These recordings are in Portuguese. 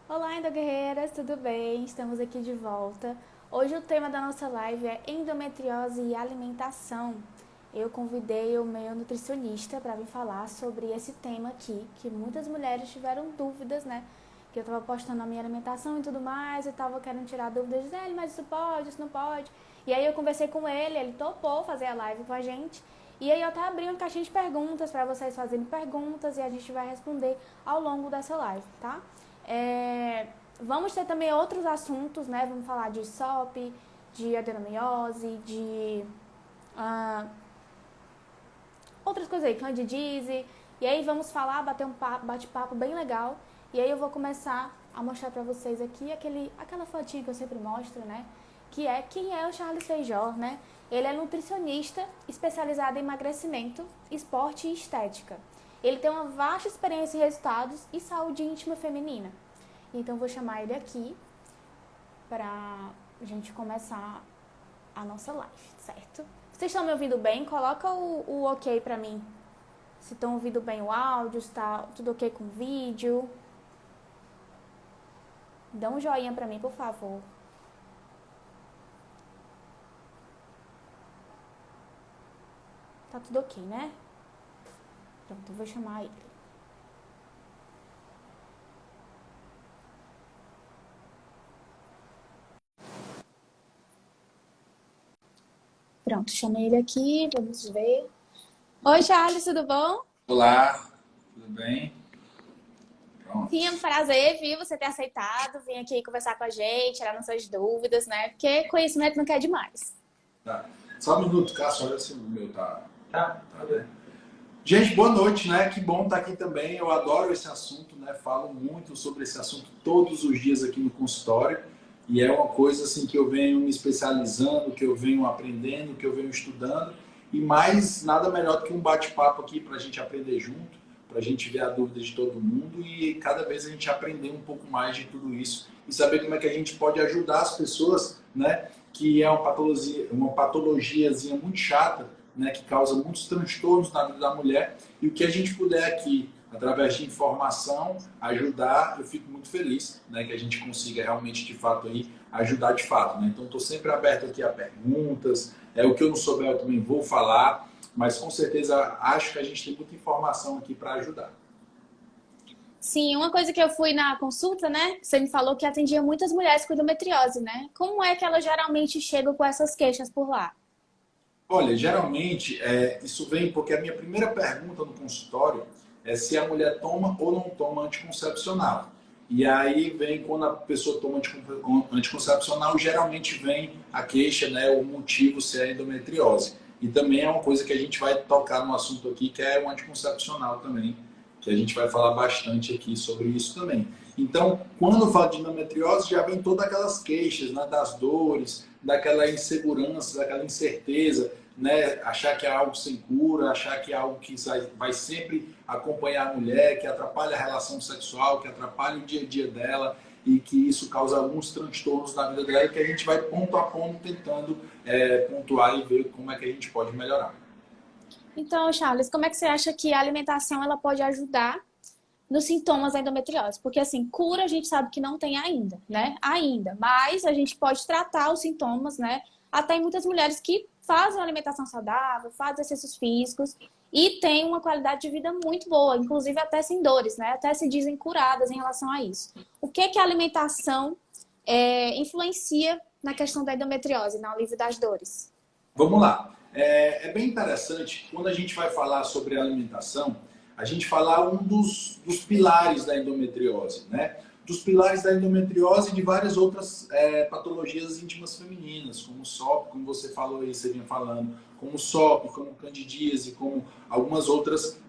Olá, endoguerreiras, tudo bem? Estamos aqui de volta. Hoje o tema da nossa live é endometriose e alimentação. Eu convidei o meu nutricionista para vir falar sobre esse tema aqui, que muitas mulheres tiveram dúvidas, né? Que eu estava postando a minha alimentação e tudo mais, e estava querendo tirar dúvidas, dizendo, mas isso pode, isso não pode. E aí eu conversei com ele topou fazer a live com a gente. E aí eu até abri uma caixinha de perguntas para vocês fazerem perguntas e a gente vai responder ao longo dessa live, tá? Vamos ter também outros assuntos, né? Vamos falar de SOP, de adenomiose, de outras coisas aí, candidíase. E aí vamos falar, bater um bate-papo bem legal. E aí eu vou começar a mostrar pra vocês aqui aquela fotinha que eu sempre mostro, né? Que é quem é o Charles Feijó, né? Ele é nutricionista especializado em emagrecimento, esporte e estética. Ele tem uma vasta experiência em resultados e saúde íntima feminina. Então eu vou chamar ele aqui pra gente começar a nossa live, certo? Vocês estão me ouvindo bem? Coloca o ok pra mim. Se estão ouvindo bem o áudio, se tá tudo ok com o vídeo. Dá um joinha pra mim, por favor. Tá tudo ok, né? Pronto, eu vou chamar ele. Pronto, chamei ele aqui, vamos ver. Oi, Charles, tudo bom? Olá, tudo bem? Pronto. Sim, é um prazer, viu, você ter aceitado, vir aqui conversar com a gente, tirar nossas dúvidas, né? Porque conhecimento não quer demais. Tá. Só um minuto, Cássio, olha se o meu tá bem. Gente, boa noite, né? Que bom estar aqui também. Eu adoro esse assunto, né? Falo muito sobre esse assunto todos os dias aqui no consultório. E é uma coisa assim que eu venho me especializando, que eu venho aprendendo, que eu venho estudando. E mais nada melhor do que um bate-papo aqui para a gente aprender junto, para a gente ver a dúvida de todo mundo e cada vez a gente aprender um pouco mais de tudo isso e saber como é que a gente pode ajudar as pessoas, né? Que é uma patologiazinha muito chata, né, que causa muitos transtornos na vida da mulher, e o que a gente puder aqui, através de informação, ajudar, eu fico muito feliz, né, que a gente consiga realmente, de fato, aí, ajudar de fato. Né? Então, estou sempre aberto aqui a perguntas, o que eu não souber eu também vou falar, mas com certeza acho que a gente tem muita informação aqui para ajudar. Sim, uma coisa que eu fui na consulta, né? Você me falou que atendia muitas mulheres com endometriose, né? Como é que elas geralmente chegam com essas queixas por lá? Olha, geralmente isso vem porque a minha primeira pergunta no consultório é se a mulher toma ou não toma anticoncepcional. E aí vem quando a pessoa toma anticoncepcional, geralmente vem a queixa, né, o motivo se é endometriose. E também é uma coisa que a gente vai tocar no assunto aqui, que é o anticoncepcional também, que a gente vai falar bastante aqui sobre isso também. Então, quando eu falo de endometriose, já vem todas aquelas queixas, né, das dores, daquela insegurança, daquela incerteza, né, achar que é algo sem cura, achar que é algo que vai sempre acompanhar a mulher, que atrapalha a relação sexual, que atrapalha o dia a dia dela e que isso causa alguns transtornos na vida dela, que a gente vai ponto a ponto tentando pontuar e ver como é que a gente pode melhorar. Então, Charles, como é que você acha que a alimentação ela pode ajudar nos sintomas da endometriose? Porque, assim, cura a gente sabe que não tem ainda, né? Ainda. Mas a gente pode tratar os sintomas, né? Até em muitas mulheres que fazem uma alimentação saudável, fazem exercícios físicos e têm uma qualidade de vida muito boa, inclusive até sem dores, né? Até se dizem curadas em relação a isso. O que que a alimentação influencia na questão da endometriose, no alívio das dores? Vamos lá. É bem interessante, quando a gente vai falar sobre alimentação, a gente falar um dos pilares da endometriose, né? Dos pilares da endometriose e de várias outras patologias íntimas femininas, como SOP, como você falou aí, você vinha falando, como SOP, como candidíase, como algumas outras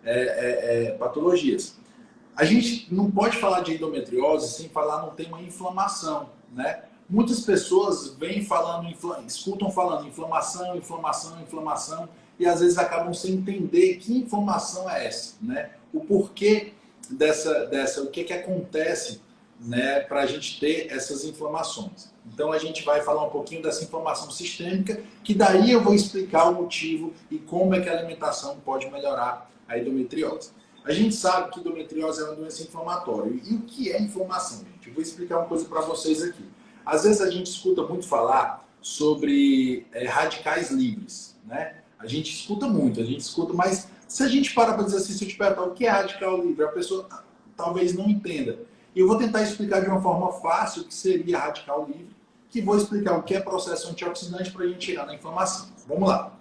patologias. A gente não pode falar de endometriose sem falar no tema inflamação, né? Muitas pessoas vêm falando, escutam falando inflamação, inflamação, inflamação, e às vezes acabam sem entender que inflamação é essa, né? O porquê o que acontece, né, para a gente ter essas inflamações. Então a gente vai falar um pouquinho dessa inflamação sistêmica, que daí eu vou explicar o motivo e como é que a alimentação pode melhorar a endometriose. A gente sabe que endometriose é uma doença inflamatória. E o que é inflamação, gente? Eu vou explicar uma coisa para vocês aqui. Às vezes a gente escuta muito falar sobre radicais livres, né? A gente escuta muito, mas se a gente parar para dizer assim, se eu te perguntar o que é radical livre, a pessoa talvez não entenda. E eu vou tentar explicar de uma forma fácil o que seria radical livre, que vou explicar o que é processo antioxidante para a gente chegar na inflamação. Vamos lá.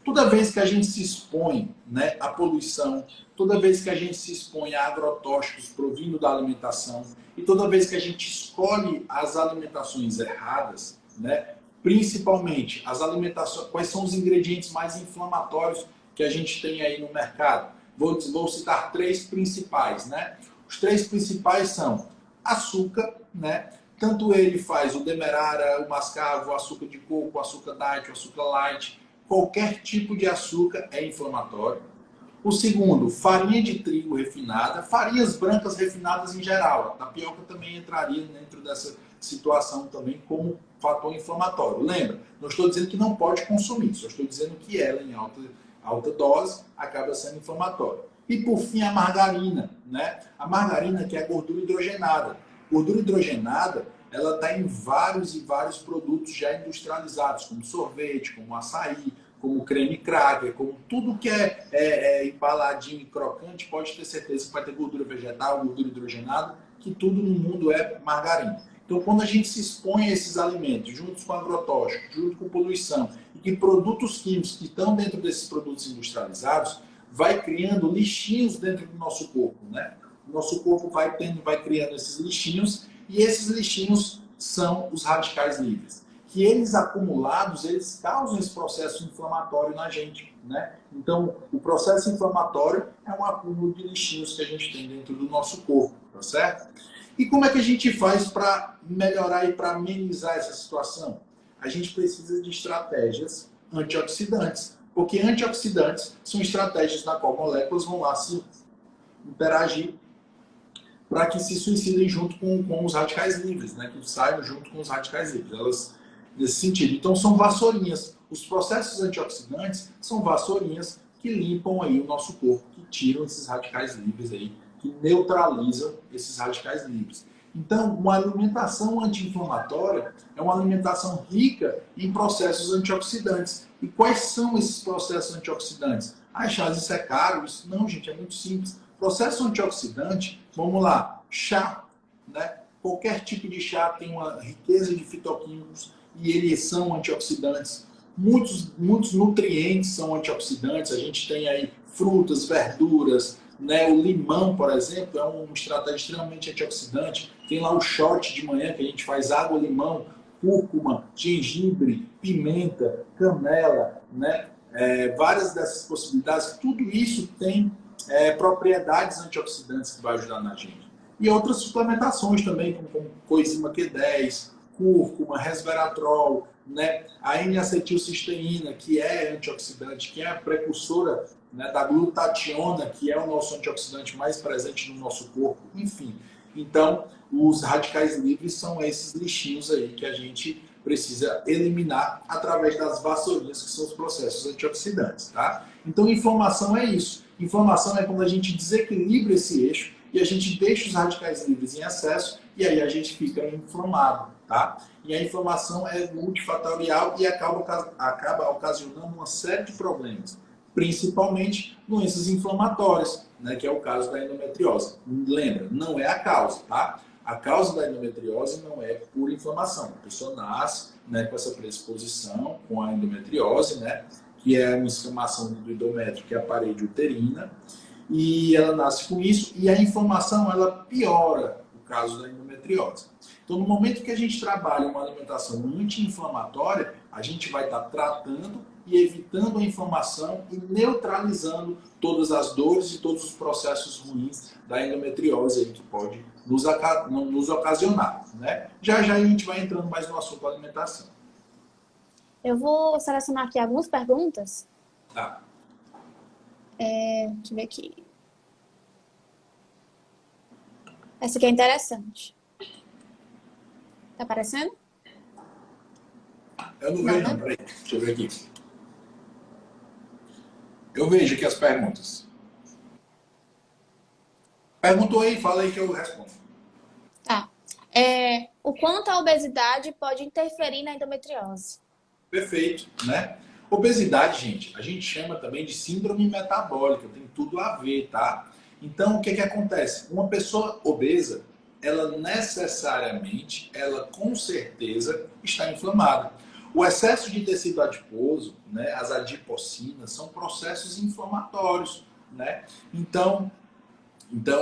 Toda vez que a gente se expõe, né, à poluição, toda vez que a gente se expõe a agrotóxicos provindo da alimentação e toda vez que a gente escolhe as alimentações erradas, né, principalmente as alimentações, quais são os ingredientes mais inflamatórios que a gente tem aí no mercado? Vou citar 3 principais, né? Os 3 principais são açúcar, né? Tanto ele faz o demerara, o mascavo, o açúcar de coco, o açúcar diet, o açúcar light. Qualquer tipo de açúcar é inflamatório. O segundo, farinha de trigo refinada, farinhas brancas refinadas em geral. A tapioca também entraria dentro dessa situação também como fator inflamatório. Lembra, não estou dizendo que não pode consumir, só estou dizendo que ela em alta dose acaba sendo inflamatória. E por fim a margarina, né? A margarina que é a gordura hidrogenada. Gordura hidrogenada, ela está em vários e vários produtos já industrializados, como sorvete, como açaí, como creme cracker, como tudo que é embaladinho e crocante, pode ter certeza que vai ter gordura vegetal, gordura hidrogenada, que tudo no mundo é margarina. Então, quando a gente se expõe a esses alimentos, juntos com agrotóxicos, junto com poluição, e que produtos químicos que estão dentro desses produtos industrializados, vai criando lixinhos dentro do nosso corpo, né? O nosso corpo vai criando esses lixinhos, e esses lixinhos são os radicais livres. Que eles acumulados, eles causam esse processo inflamatório na gente, né? Então, o processo inflamatório é um acúmulo de lixinhos que a gente tem dentro do nosso corpo, tá certo? E como é que a gente faz para melhorar e para amenizar essa situação? A gente precisa de estratégias antioxidantes, porque antioxidantes são estratégias na qual moléculas vão lá se interagir para que se suicidem junto com os radicais livres, né? Que saiam junto com os radicais livres. Elas, nesse sentido. Então, são vassourinhas. Os processos antioxidantes são vassourinhas que limpam aí o nosso corpo, que tiram esses radicais livres aí, que neutralizam esses radicais livres. Então, uma alimentação anti-inflamatória é uma alimentação rica em processos antioxidantes. E quais são esses processos antioxidantes? Ah, Charles, isso é caro? Isso não, gente, é muito simples. Processo antioxidante, vamos lá, chá, né? Qualquer tipo de chá tem uma riqueza de fitoquímicos e eles são antioxidantes. Muitos nutrientes são antioxidantes. A gente tem aí frutas, verduras, né? O limão, por exemplo, é uma estratégia extremamente antioxidante. Tem lá o shot de manhã que a gente faz água, limão, cúrcuma, gengibre, pimenta, canela, né? Várias dessas possibilidades. Tudo isso tem propriedades antioxidantes que vai ajudar na gente. E outras suplementações também, como coenzima Q10, cúrcuma, resveratrol, né? A N-acetilcisteína, que é antioxidante, que é a precursora, né, da glutationa, que é o nosso antioxidante mais presente no nosso corpo, enfim. Então, os radicais livres são esses lixinhos aí que a gente precisa eliminar através das vassourinhas, que são os processos antioxidantes, tá? Então, inflamação é isso. Inflamação é quando a gente desequilibra esse eixo e a gente deixa os radicais livres em excesso e aí a gente fica inflamado, tá? E a inflamação é multifatorial e acaba ocasionando uma série de problemas, principalmente doenças inflamatórias, né, que é o caso da endometriose. Lembra, não é a causa, tá? A causa da endometriose não é por inflamação. A pessoa nasce, né, com essa predisposição, com a endometriose, né, que é uma inflamação do endométrio, que é a parede uterina, e ela nasce com isso, e a inflamação ela piora o caso da endometriose. Então, no momento que a gente trabalha uma alimentação anti-inflamatória, a gente vai estar tratando e evitando a inflamação e neutralizando todas as dores e todos os processos ruins da endometriose aí que pode nos ocasionar, né? Já já a gente vai entrando mais no assunto da alimentação. Eu vou selecionar aqui algumas perguntas. Tá. Deixa eu ver aqui. Essa aqui é interessante. Tá aparecendo? Eu não vejo, não. Peraí. Deixa eu ver aqui. Eu vejo aqui as perguntas. Perguntou aí, fala aí que eu respondo. Tá. O quanto a obesidade pode interferir na endometriose? Perfeito, né? Obesidade, gente, a gente chama também de síndrome metabólica, tem tudo a ver, tá? Então, o que que acontece? Uma pessoa obesa, ela necessariamente, ela com certeza está inflamada. O excesso de tecido adiposo, né, as adipocinas, são processos inflamatórios, né? Então,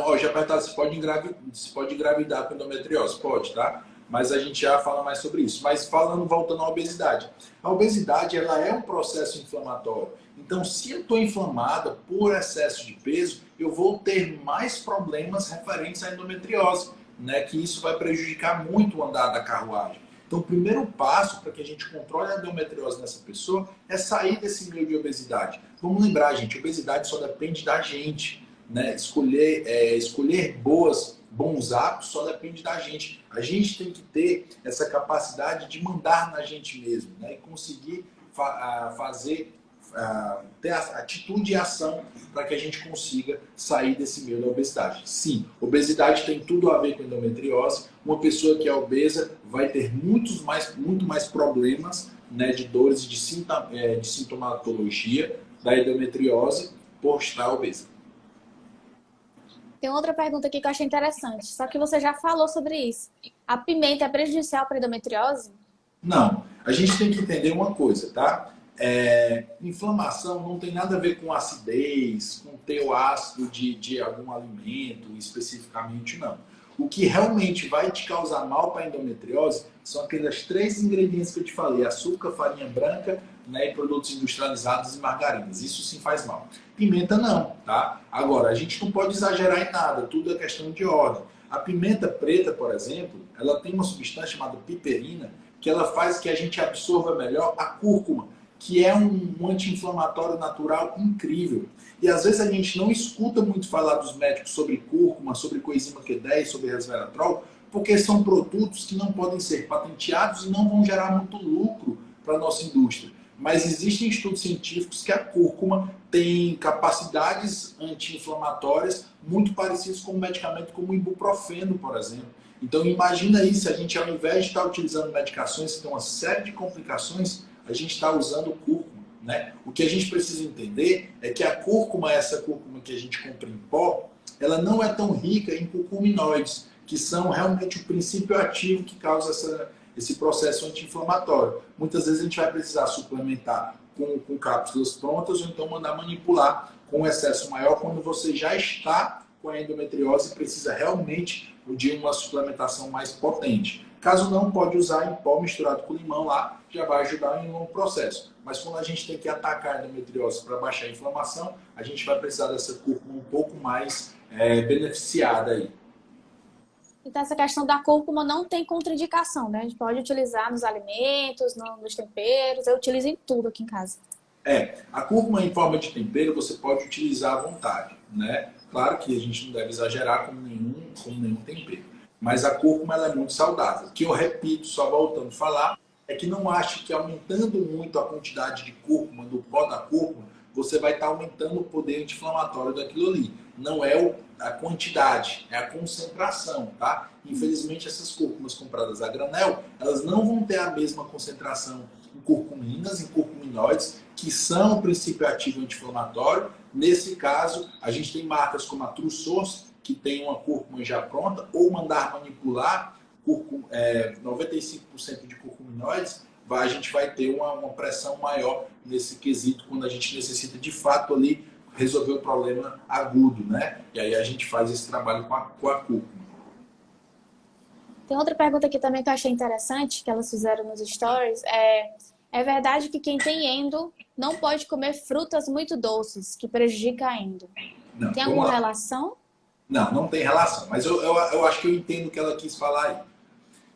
ó, já perguntaram se pode engravidar com endometriose. Pode, tá? Mas a gente já fala mais sobre isso. Mas voltando à obesidade. A obesidade, ela é um processo inflamatório. Então, se eu estou inflamada por excesso de peso, eu vou ter mais problemas referentes à endometriose, né? Que isso vai prejudicar muito o andar da carruagem. Então, o primeiro passo para que a gente controle a endometriose nessa pessoa é sair desse meio de obesidade. Vamos lembrar, gente, obesidade só depende da gente. Né? Escolher bons hábitos só depende da gente. A gente tem que ter essa capacidade de mandar na gente mesmo, né? E conseguir ter atitude e ação para que a gente consiga sair desse meio da obesidade. Sim, obesidade tem tudo a ver com endometriose. Uma pessoa que é obesa vai ter muito mais problemas, né, de dores e de sintomatologia da endometriose por estar obesa. Tem outra pergunta aqui que eu achei interessante, só que você já falou sobre isso. A pimenta é prejudicial para a endometriose? Não. A gente tem que entender uma coisa, tá? Inflamação não tem nada a ver com acidez, com teor ácido de algum alimento especificamente, não. O que realmente vai te causar mal para a endometriose são aqueles 3 ingredientes que eu te falei: açúcar, farinha branca, né, e produtos industrializados e margarinas. Isso sim faz mal. Pimenta não, tá? Agora, a gente não pode exagerar em nada, tudo é questão de ordem. A pimenta preta, por exemplo, ela tem uma substância chamada piperina, que ela faz que a gente absorva melhor a cúrcuma, que é um anti-inflamatório natural incrível. E às vezes a gente não escuta muito falar dos médicos sobre cúrcuma, sobre coenzima Q10, sobre resveratrol, porque são produtos que não podem ser patenteados e não vão gerar muito lucro para a nossa indústria. Mas existem estudos científicos que a cúrcuma tem capacidades anti-inflamatórias muito parecidas com um medicamento como o ibuprofeno, por exemplo. Então imagina aí, se a gente, ao invés de estar utilizando medicações que têm uma série de complicações, a gente está usando cúrcuma, né? O que a gente precisa entender é que a cúrcuma, essa cúrcuma que a gente compra em pó, ela não é tão rica em curcuminoides, que são realmente o princípio ativo que causa esse processo anti-inflamatório. Muitas vezes a gente vai precisar suplementar com cápsulas prontas ou então mandar manipular com um excesso maior quando você já está com a endometriose e precisa realmente de uma suplementação mais potente. Caso não, pode usar em pó misturado com limão lá, já vai ajudar em um longo processo. Mas quando a gente tem que atacar a endometriose para baixar a inflamação, a gente vai precisar dessa cúrcuma um pouco mais beneficiada aí. Então, essa questão da cúrcuma não tem contraindicação, né? A gente pode utilizar nos alimentos, nos temperos. Eu utilizo em tudo aqui em casa. A cúrcuma em forma de tempero você pode utilizar à vontade, né? Claro que a gente não deve exagerar com nenhum tempero. Mas a cúrcuma ela é muito saudável. O que eu repito, só voltando a falar, é que não ache que aumentando muito a quantidade de cúrcuma, do pó da cúrcuma, você vai estar aumentando o poder anti-inflamatório daquilo ali. Não é a quantidade, é a concentração, tá? Infelizmente, essas cúrcumas compradas a granel, elas não vão ter a mesma concentração em curcuminas, em curcuminoides, que são o princípio ativo anti-inflamatório. Nesse caso, a gente tem marcas como a True Source, que tem uma cúrcuma já pronta, ou mandar manipular 95% de curcuminoides, a gente vai ter uma pressão maior nesse quesito, quando a gente necessita de fato ali resolver o problema agudo, né? E aí a gente faz esse trabalho com a cúrcuma. Tem outra pergunta aqui também que eu achei interessante, que elas fizeram nos stories. É verdade que quem tem endo não pode comer frutas muito doces, que prejudica a endo? Não, tem alguma relação? Não tem relação, mas eu acho que eu entendo o que ela quis falar aí.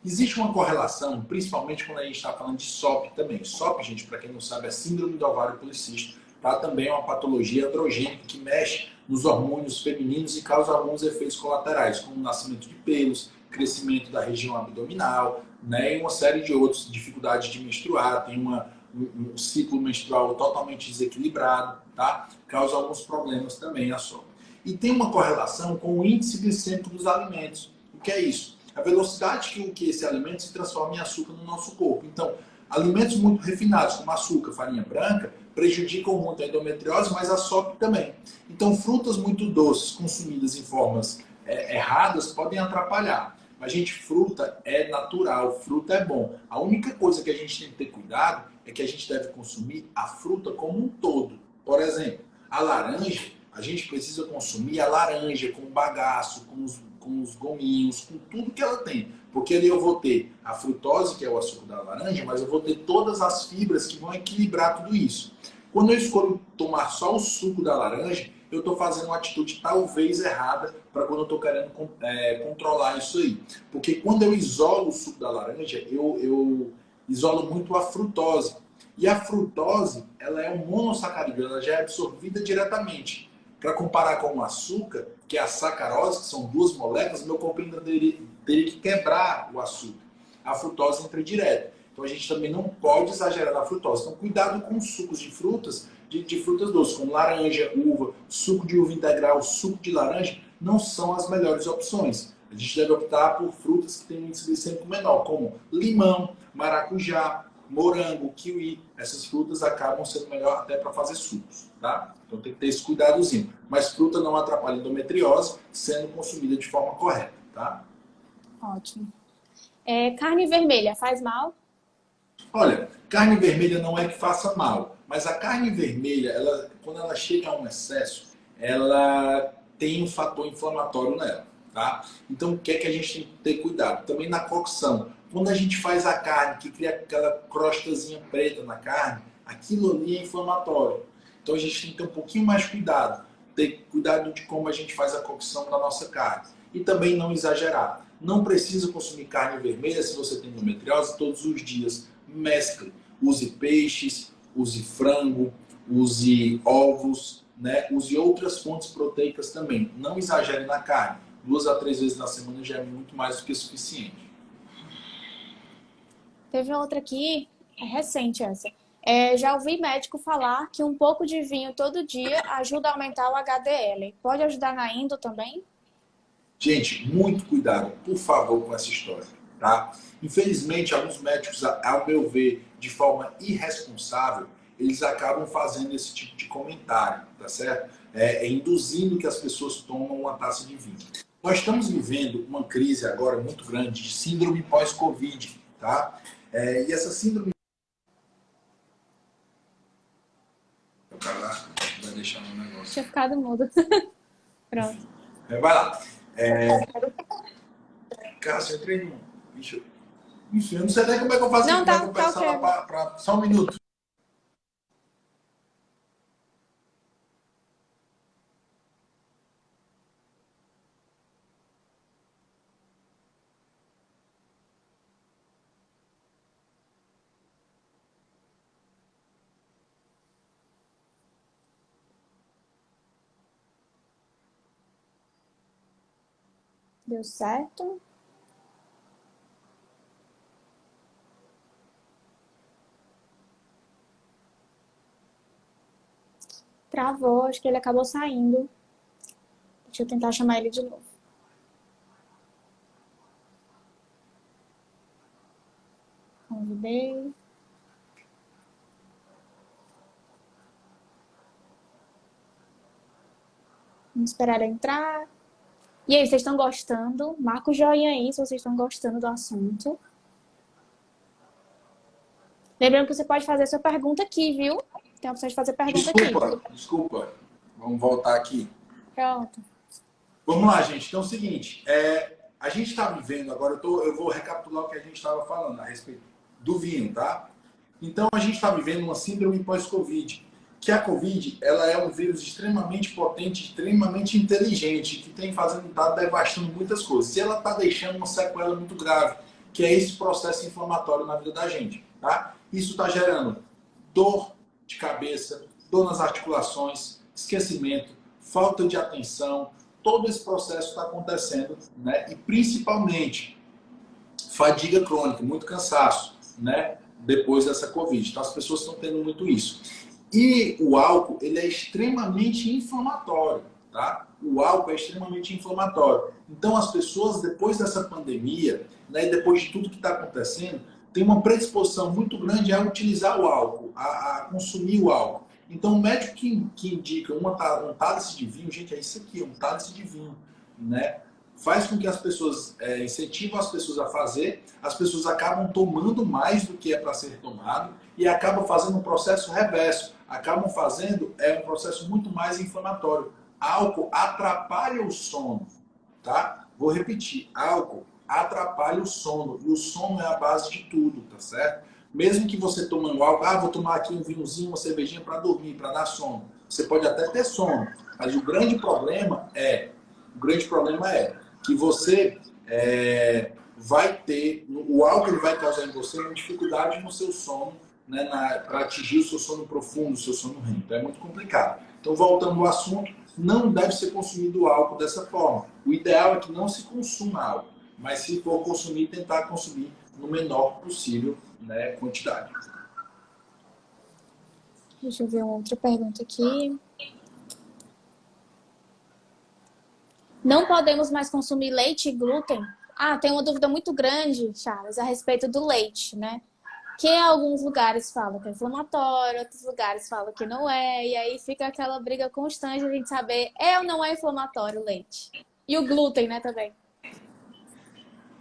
Existe uma correlação, principalmente quando a gente está falando de SOP também. SOP, gente, para quem não sabe, é síndrome do ovário policístico. Tá? Também é uma patologia androgênica que mexe nos hormônios femininos e causa alguns efeitos colaterais, como o nascimento de pelos, crescimento da região abdominal, né? E uma série de outras dificuldades de menstruar, tem um ciclo menstrual totalmente desequilibrado, tá? Causa alguns problemas também a SOP. E tem uma correlação com o índice glicêmico dos alimentos. O que é isso? A velocidade com que esse alimento se transforma em açúcar no nosso corpo. Então, alimentos muito refinados, como açúcar, farinha branca, prejudicam muito a endometriose, mas a SOP também. Então, frutas muito doces, consumidas em formas erradas, podem atrapalhar. Mas, gente, fruta é natural, fruta é bom. A única coisa que a gente tem que ter cuidado é que a gente deve consumir a fruta como um todo. Por exemplo, a laranja, a gente precisa consumir a laranja com o bagaço, com os gominhos, com tudo que ela tem. Porque ali eu vou ter a frutose, que é o açúcar da laranja, mas eu vou ter todas as fibras que vão equilibrar tudo isso. Quando eu escolho tomar só o suco da laranja, eu estou fazendo uma atitude talvez errada para quando eu estou querendo controlar isso aí. Porque quando eu isolo o suco da laranja, eu isolo muito a frutose. E a frutose, ela é um monossacarídeo, ela já é absorvida diretamente. Para comparar com o açúcar, que é a sacarose, que são duas moléculas, meu corpo ainda teria que quebrar o açúcar. A frutose entra direto. Então a gente também não pode exagerar na frutose. Então cuidado com os sucos de frutas, de frutas doces, como laranja, uva, suco de uva integral, suco de laranja, não são as melhores opções. A gente deve optar por frutas que têm um índice glicêmico menor, como limão, maracujá, morango, kiwi. Essas frutas acabam sendo melhor até para fazer sucos, tá? Então tem que ter esse cuidadozinho. Mas fruta não atrapalha a endometriose, sendo consumida de forma correta, tá? Ótimo. Carne vermelha faz mal? Olha, carne vermelha não é que faça mal, mas a carne vermelha, quando ela chega a um excesso, ela tem um fator inflamatório nela, tá? Então o que é que a gente tem que ter cuidado? Também na cocção. Quando a gente faz a carne, que cria aquela crostazinha preta na carne, aquilo ali é inflamatório. Então a gente tem que ter um pouquinho mais cuidado. Ter cuidado de como a gente faz a cocção da nossa carne. E também não exagerar. Não precisa consumir carne vermelha se você tem endometriose todos os dias. Mescle. Use peixes, use frango, use ovos, né? Use outras fontes proteicas também. Não exagere na carne. 2 a 3 vezes na semana já é muito mais do que suficiente. Teve outra aqui, é recente essa. Já ouvi médico falar que um pouco de vinho todo dia ajuda a aumentar o HDL. Pode ajudar na endo também? Gente, muito cuidado, por favor, com essa história, tá? Infelizmente, alguns médicos, ao meu ver, de forma irresponsável, eles acabam fazendo esse tipo de comentário, tá certo? Induzindo que as pessoas tomam uma taça de vinho. Nós estamos vivendo uma crise agora muito grande de síndrome pós-Covid, tá? E essa síndrome... O cara vai deixar um negócio. Tinha ficado mudo. Pronto. Vai lá. Cássio, eu entrei num... Enfim, eu não sei nem como é que eu faço. Não, como é que eu peço okay. pra... Só um minuto. Deu certo? Travou, acho que ele acabou saindo. Deixa eu tentar chamar ele de novo. Convidei. Vamos esperar ele entrar. E aí, vocês estão gostando? Marca o joinha aí se vocês estão gostando do assunto. Lembrando que você pode fazer sua pergunta aqui, viu? Tem a opção de fazer pergunta aqui. Desculpa. Vamos voltar aqui. Pronto. Vamos lá, gente. Então é o seguinte. A gente está vivendo agora, eu vou recapitular o que a gente estava falando a respeito do vinho, tá? Então a gente está vivendo uma síndrome pós-Covid. Que a Covid, ela é um vírus extremamente potente, extremamente inteligente, que tá devastando muitas coisas. E ela está deixando uma sequela muito grave, que é esse processo inflamatório na vida da gente, tá? Isso está gerando dor de cabeça, dor nas articulações, esquecimento, falta de atenção. Todo esse processo está acontecendo, né? E principalmente fadiga crônica, muito cansaço, né? Depois dessa Covid. Então as pessoas estão tendo muito isso. E o álcool, ele é extremamente inflamatório, tá? o álcool é extremamente inflamatório. Então, as pessoas, depois dessa pandemia, né, depois de tudo que está acontecendo, tem uma predisposição muito grande a utilizar o álcool, a consumir o álcool. Então, o médico que indica um cálice de vinho, gente, é isso aqui, é um cálice de vinho, né? Faz com que as pessoas, incentivam as pessoas a fazer, as pessoas acabam tomando mais do que é para ser tomado e acabam fazendo um processo reverso, acabam fazendo um processo muito mais inflamatório. Álcool atrapalha o sono, tá? Vou repetir, álcool atrapalha o sono, e o sono é a base de tudo, tá certo? Mesmo que você tomando álcool, vou tomar aqui um vinhozinho, uma cervejinha para dormir, para dar sono. Você pode até ter sono, mas o grande problema é que você vai ter, o álcool ele vai causar em você uma dificuldade no seu sono, né, para atingir o seu sono profundo, o seu sono REM. Então é muito complicado. Então, voltando ao assunto, não deve ser consumido o álcool dessa forma. O ideal é que não se consuma álcool, mas se for consumir, tentar consumir no menor possível, né, quantidade. Deixa eu ver uma outra pergunta aqui. Não podemos mais consumir leite e glúten? Tem uma dúvida muito grande, Charles, a respeito do leite, né? Que alguns lugares falam que é inflamatório, outros lugares falam que não é, e aí fica aquela briga constante a gente saber ou não é inflamatório o leite. E o glúten, né, também.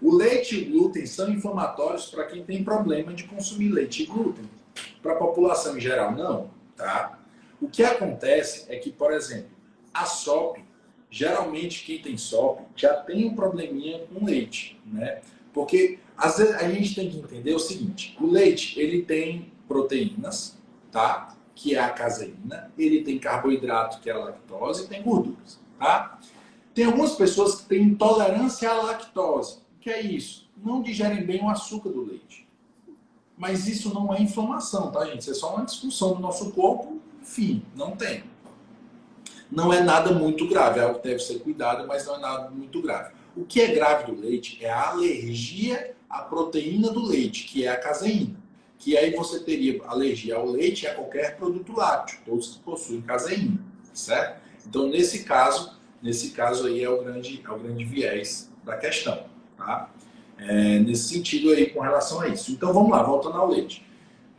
O leite e o glúten são inflamatórios para quem tem problema de consumir leite e glúten. Para a população em geral, não, tá? O que acontece é que, por exemplo, a SOP, geralmente quem tem SOP já tem um probleminha com leite, né? Porque às vezes a gente tem que entender o seguinte: o leite ele tem proteínas, tá? Que é a caseína, ele tem carboidrato, que é a lactose, e tem gorduras, tá? Tem algumas pessoas que têm intolerância à lactose. O que é isso? Não digerem bem o açúcar do leite. Mas isso não é inflamação, tá, gente? Isso é só uma disfunção do nosso corpo, enfim, não tem. Não é nada muito grave, é algo que deve ser cuidado, mas não é nada muito grave. O que é grave do leite é a alergia à proteína do leite, que é a caseína. Que aí você teria alergia ao leite e a qualquer produto lácteo, todos que possuem caseína, certo? Então, nesse caso aí é o grande viés da questão, tá? Nesse sentido aí, com relação a isso. Então, vamos lá, voltando ao leite.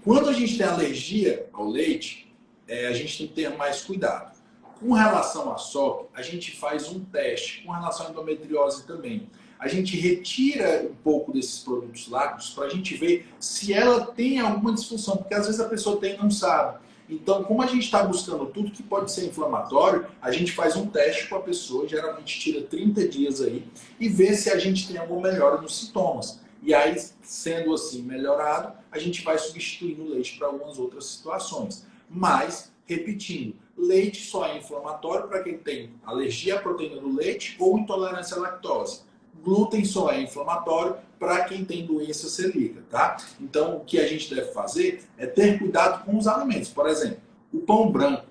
Quando a gente tem alergia ao leite, a gente tem que ter mais cuidado. Com relação à SOP, a gente faz um teste. Com relação à endometriose também. A gente retira um pouco desses produtos lácteos para a gente ver se ela tem alguma disfunção, porque às vezes a pessoa tem e não sabe. Então, como a gente está buscando tudo que pode ser inflamatório, a gente faz um teste com a pessoa, geralmente tira 30 dias aí, e vê se a gente tem alguma melhora nos sintomas. E aí, sendo assim melhorado, a gente vai substituindo o leite para algumas outras situações. Mas, repetindo, leite só é inflamatório para quem tem alergia à proteína do leite ou intolerância à lactose. Glúten só é inflamatório para quem tem doença celíaca, tá? Então, o que a gente deve fazer é ter cuidado com os alimentos. Por exemplo, o pão branco,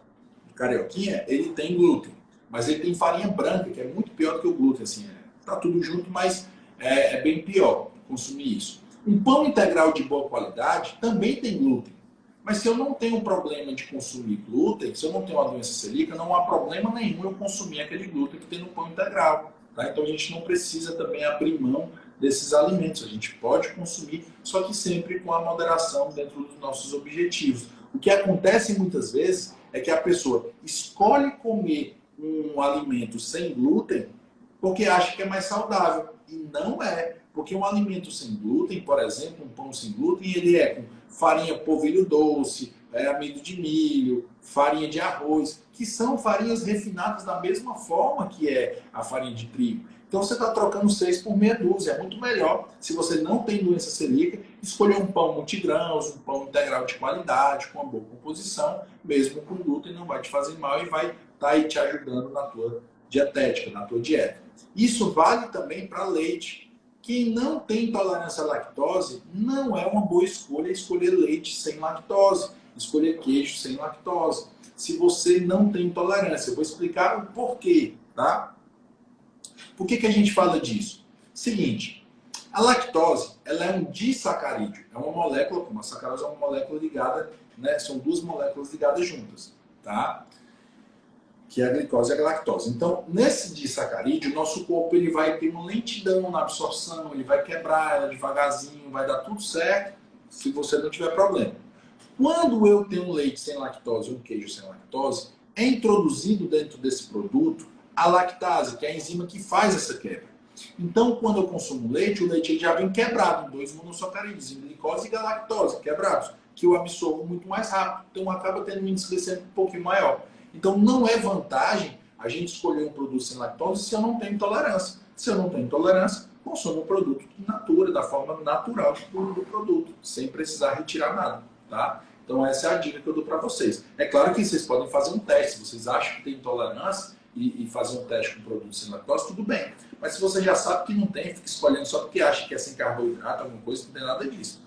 o carioquinha, ele tem glúten, mas ele tem farinha branca, que é muito pior do que o glúten, assim, tá tudo junto, mas é bem pior consumir isso. Um pão integral de boa qualidade também tem glúten. Mas se eu não tenho problema de consumir glúten, se eu não tenho uma doença celíaca, não há problema nenhum eu consumir aquele glúten que tem no pão integral. Tá? Então a gente não precisa também abrir mão desses alimentos. A gente pode consumir, só que sempre com a moderação dentro dos nossos objetivos. O que acontece muitas vezes é que a pessoa escolhe comer um alimento sem glúten porque acha que é mais saudável. E não é. Porque um alimento sem glúten, por exemplo, um pão sem glúten, ele é com farinha polvilho doce, amido de milho, farinha de arroz, que são farinhas refinadas da mesma forma que é a farinha de trigo. Então você está trocando 6 por meia dúzia. É muito melhor, se você não tem doença celíaca, escolher um pão multigrãos, um pão integral de qualidade, com uma boa composição, mesmo com glúten, não vai te fazer mal e vai estar aí te ajudando na tua dietética, na tua dieta. Isso vale também para leite. Quem não tem intolerância à lactose, não é uma boa escolha escolher leite sem lactose, escolher queijo sem lactose. Se você não tem intolerância, eu vou explicar o porquê, tá? Por que a gente fala disso? Seguinte, a lactose, ela é um disacarídeo, é uma molécula, como a sacarose é uma molécula ligada, né? São duas moléculas ligadas juntas, tá? que é a glicose e a galactose. Então, nesse disacarídeo, o nosso corpo ele vai ter uma lentidão na absorção, ele vai quebrar ela devagarzinho, vai dar tudo certo, se você não tiver problema. Quando eu tenho um leite sem lactose, um queijo sem lactose, é introduzido dentro desse produto a lactase, que é a enzima que faz essa quebra. Então, quando eu consumo leite, o leite já vem quebrado em 2 monossacarídeos, em glicose e galactose, quebrados, que eu absorvo muito mais rápido. Então, acaba tendo um índice glicêmico um pouquinho maior. Então, não é vantagem a gente escolher um produto sem lactose se eu não tenho intolerância. Se eu não tenho intolerância, consumo o produto in natura, da forma natural do produto, sem precisar retirar nada, tá? Então, essa é a dica que eu dou para vocês. É claro que vocês podem fazer um teste. Se vocês acham que tem intolerância e fazer um teste com produto sem lactose, tudo bem. Mas se você já sabe que não tem, fica escolhendo só porque acha que é sem carboidrato, alguma coisa, não tem nada disso.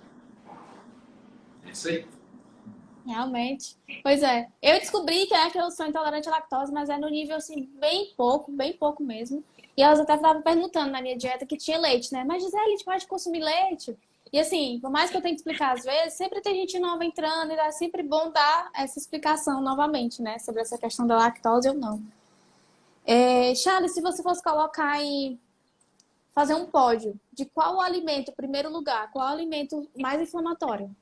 É isso aí. Realmente. Pois é. Eu descobri que eu sou intolerante à lactose, mas é no nível, assim, bem pouco mesmo. E elas até estavam perguntando na minha dieta que tinha leite, né? Mas, Gisele, a gente pode consumir leite? E assim, por mais que eu tenha que explicar às vezes, sempre tem gente nova entrando e é sempre bom dar essa explicação novamente, né? Sobre essa questão da lactose ou não. Charles, se você fosse colocar fazer um pódio de qual o alimento, em primeiro lugar, qual o alimento mais inflamatório?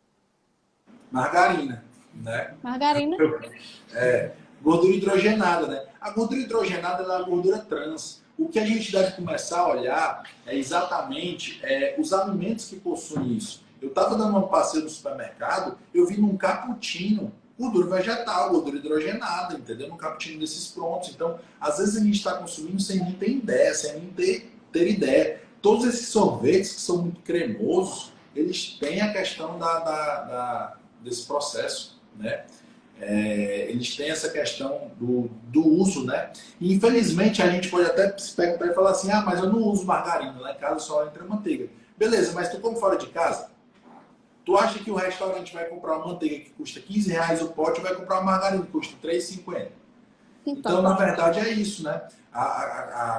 Margarina, né? Margarina? Gordura hidrogenada, né? A gordura hidrogenada é a gordura trans. O que a gente deve começar a olhar é exatamente os alimentos que possuem isso. Eu estava dando um passeio no supermercado, eu vi num cappuccino gordura vegetal, gordura hidrogenada, entendeu? Num cappuccino desses prontos. Então, às vezes a gente está consumindo sem nem ter ideia, sem nem ter ideia. Todos esses sorvetes que são muito cremosos, eles têm a questão desse processo, né? Eles têm essa questão do uso, né? E infelizmente a gente pode até se perguntar e falar assim, mas eu não uso margarina, lá em casa só entra manteiga. Beleza, mas tu come fora de casa? Tu acha que o restaurante vai comprar uma manteiga que custa R$15 o pote ou vai comprar uma margarina que custa R$3,50? Então, na verdade, é isso, né?